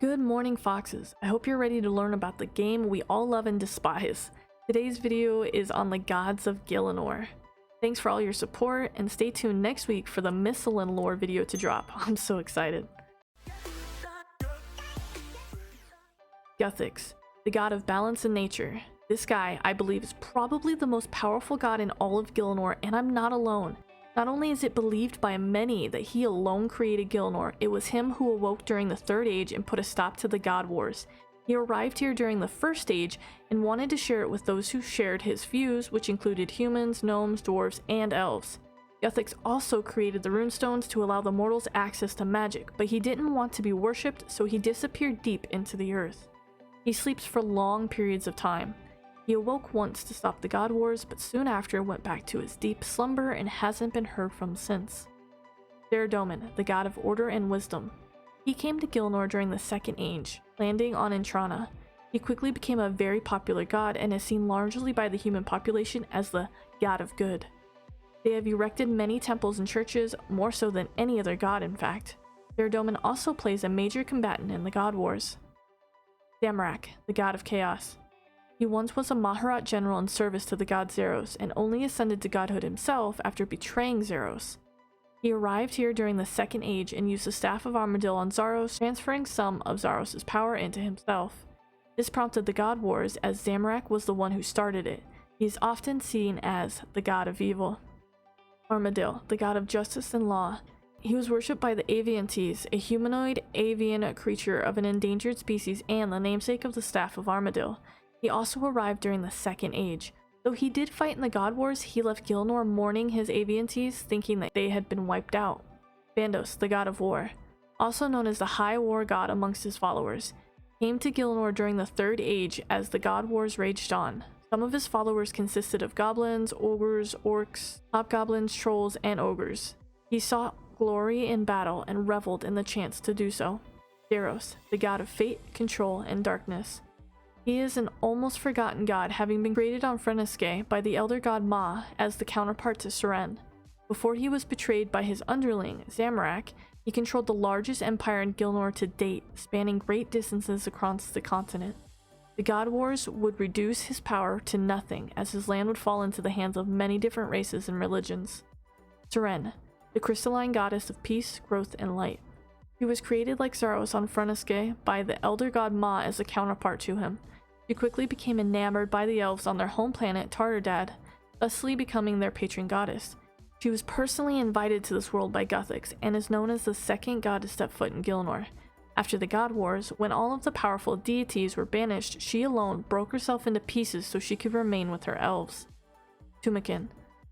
Good morning, Foxes. I hope you're ready to learn about the game we all love and despise. Today's video is on the gods of Gielinor. Thanks for all your support, and stay tuned next week for the Missile and Lore video to drop. I'm so excited. Guthics, the god of balance and nature. This guy, I believe, is probably the most powerful god in all of Gielinor, and I'm not alone. Not only is it believed by many that he alone created Gielinor, it was him who awoke during the Third Age and put a stop to the God Wars. He arrived here during the First Age and wanted to share it with those who shared his views, which included humans, gnomes, dwarves, and elves. Guthics also created the runestones to allow the mortals access to magic, but he didn't want to be worshipped, so he disappeared deep into the earth. He sleeps for long periods of time. He awoke once to stop the God Wars, but soon after went back to his deep slumber and hasn't been heard from since. Saradomin, the god of order and wisdom. He came to Gielinor during the Second Age, landing on Intrana. He quickly became a very popular god and is seen largely by the human population as the god of good. They have erected many temples and churches, more so than any other god in fact. Saradomin also plays a major combatant in the God Wars. Zamorak, the god of chaos. He once was a Maharat general in service to the god Zaros, and only ascended to godhood himself after betraying Zaros. He arrived here during the Second Age and used the staff of Armadyl on Zaros, transferring some of Zaros' power into himself. This prompted the God Wars, as Zamorak was the one who started it. He is often seen as the god of evil. Armadyl, the god of justice and law. He was worshipped by the Aviantes, a humanoid avian creature of an endangered species and the namesake of the staff of Armadyl. He also arrived during the Second Age. Though he did fight in the God Wars, he left Gielinor mourning his Aviantes, thinking that they had been wiped out. Bandos, the god of war, also known as the High War God amongst his followers, came to Gielinor during the Third Age as the God Wars raged on. Some of his followers consisted of goblins, ogres, orcs, hobgoblins, trolls, and ogres. He sought glory in battle and reveled in the chance to do so. Zaros, the god of fate, control, and darkness. He is an almost forgotten god, having been created on Freneske by the elder god Ma as the counterpart to Seren. Before he was betrayed by his underling, Zamorak, he controlled the largest empire in Gielinor to date, spanning great distances across the continent. The God Wars would reduce his power to nothing, as his land would fall into the hands of many different races and religions. Seren, the crystalline goddess of peace, growth, and light. She was created like Zaros on Freneske by the elder god Ma as a counterpart to him. She quickly became enamored by the elves on their home planet Tartardad, thusly becoming their patron goddess. She was personally invited to this world by Guthics and is known as the second god to step foot in Gielinor. After the God Wars, when all of the powerful deities were banished, she alone broke herself into pieces so she could remain with her elves. Tumeken,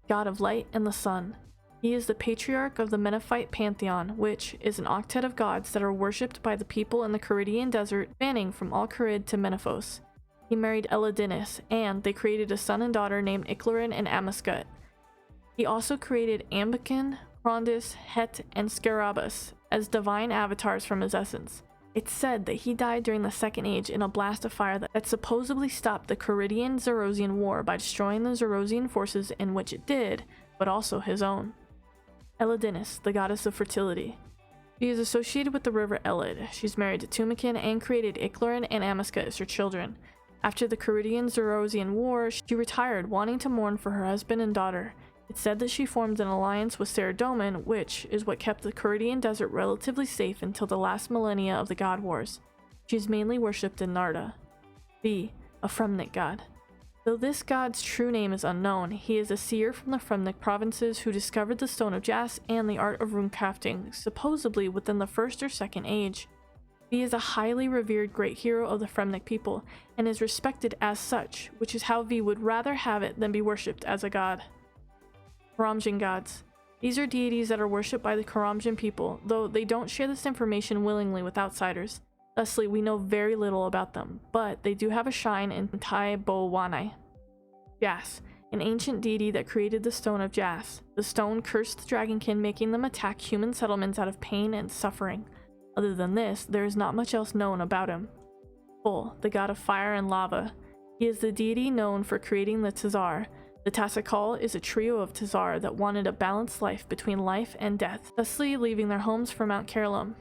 god of light and the sun. He is the patriarch of the Menethite pantheon, which is an octet of gods that are worshipped by the people in the Kharidian desert, spanning from Al Kharid to Menephos. He married Elidinis, and they created a son and daughter named Iklorin and Amaskut. He also created Ambikin, Krondis, Het, and Scarabus as divine avatars from his essence. It's said that he died during the Second Age in a blast of fire that supposedly stopped the Kharidian-Zarosian War by destroying the Zarosian forces, in which it did, but also his own. Elidinis, the goddess of fertility. She is associated with the river Elid. She's married to Tumeken and created Iklorin and Amaskut as her children. After the Kharidian-Zarosian War, she retired, wanting to mourn for her husband and daughter. It's said that she formed an alliance with Saradomin, which is what kept the Kharidian desert relatively safe until the last millennia of the God Wars. She is mainly worshipped in Narda. V, a Fremnik god. Though this god's true name is unknown, he is a seer from the Fremnik provinces who discovered the Stone of Jas and the art of runecrafting, supposedly within the First or Second Age. He is a highly revered great hero of the Fremnik people, and is respected as such, which is how V would rather have it than be worshipped as a god. Kharidian gods. These are deities that are worshipped by the Kharidian people, though they don't share this information willingly with outsiders. Thusly, we know very little about them, but they do have a shrine in Tai Bowanai. Jas, an ancient deity that created the Stone of Jas. The stone cursed the Dragonkin, making them attack human settlements out of pain and suffering. Other than this, there is not much else known about him. Bull, the god of fire and lava. He is the deity known for creating the Tazar. The Tasakal is a trio of Tazar that wanted a balanced life between life and death, thusly leaving their homes for Mount Karalam.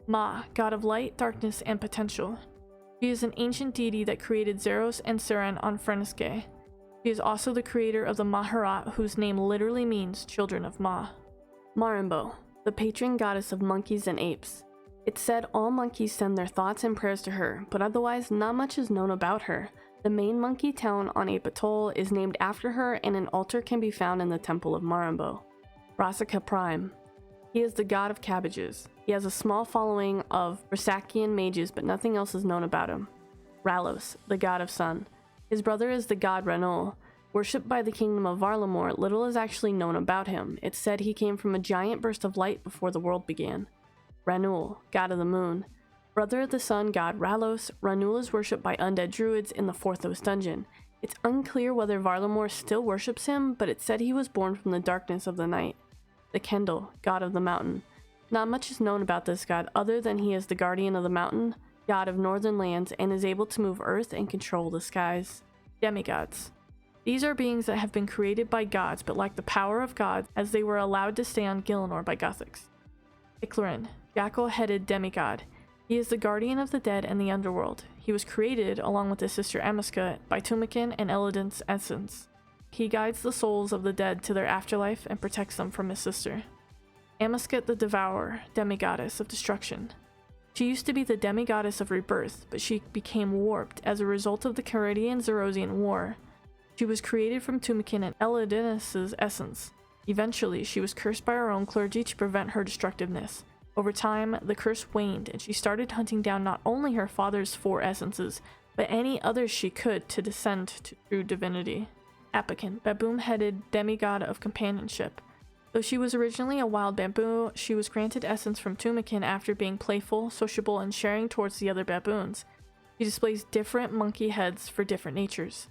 Ma, god of light, darkness, and potential. She is an ancient deity that created Zaros and Seren on Freneske. She is also the creator of the Maharat, whose name literally means children of Ma. Marimbo, the patron goddess of monkeys and apes. It's said all monkeys send their thoughts and prayers to her, but otherwise not much is known about her. The main monkey town on Ape Atoll is named after her, and an altar can be found in the temple of Marimbo. Rasaka Prime. He is the god of cabbages. He has a small following of Rasakian mages, but nothing else is known about him. Ralos, the god of sun. His brother is the god Ranul. Worshipped by the kingdom of Varlamore, little is actually known about him. It's said he came from a giant burst of light before the world began. Ranul, god of the moon. Brother of the sun god Ralos, Ranul is worshipped by undead druids in the Fourthos dungeon. It's unclear whether Varlamore still worships him, but it's said he was born from the darkness of the night. The Kendall, god of the mountain. Not much is known about this god other than he is the guardian of the mountain, god of northern lands, and is able to move earth and control the skies. Demigods. These are beings that have been created by gods but lack the power of gods, as they were allowed to stay on Gielinor by Guthics. Iclarin, jackal-headed demigod. He is the guardian of the dead and the underworld. He was created, along with his sister Amiska, by Tumeken and Elidinis essence. He guides the souls of the dead to their afterlife and protects them from his sister. Amisket the Devourer, demigoddess of destruction. She used to be the demigoddess of rebirth, but she became warped as a result of the Kharidian-Zarosian War. She was created from Tumeken and Elidinis' essence. Eventually, she was cursed by her own clergy to prevent her destructiveness. Over time, the curse waned, and she started hunting down not only her father's 4 essences, but any others she could to descend to true divinity. Apikin, baboon-headed demigod of companionship. Though she was originally a wild bamboo, she was granted essence from Tumeken after being playful, sociable, and sharing towards the other baboons. She displays different monkey heads for different natures.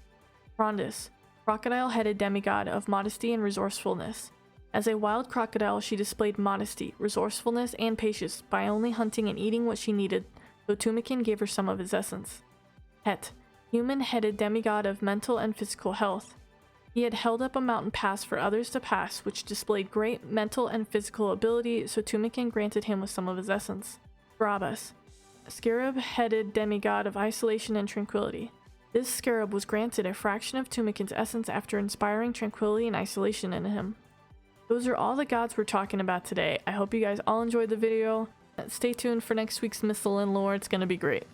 Rondis, crocodile-headed demigod of modesty and resourcefulness. As a wild crocodile, she displayed modesty, resourcefulness, and patience by only hunting and eating what she needed, though Tumeken gave her some of his essence. Het, human-headed demigod of mental and physical health. He had held up a mountain pass for others to pass, which displayed great mental and physical ability, so Tumeken granted him with some of his essence. Brabus, a scarab-headed demigod of isolation and tranquility. This scarab was granted a fraction of Tumeken's essence after inspiring tranquility and isolation in him. Those are all the gods we're talking about today. I hope you guys all enjoyed the video. Stay tuned for next week's Mythal and Lore, it's gonna be great.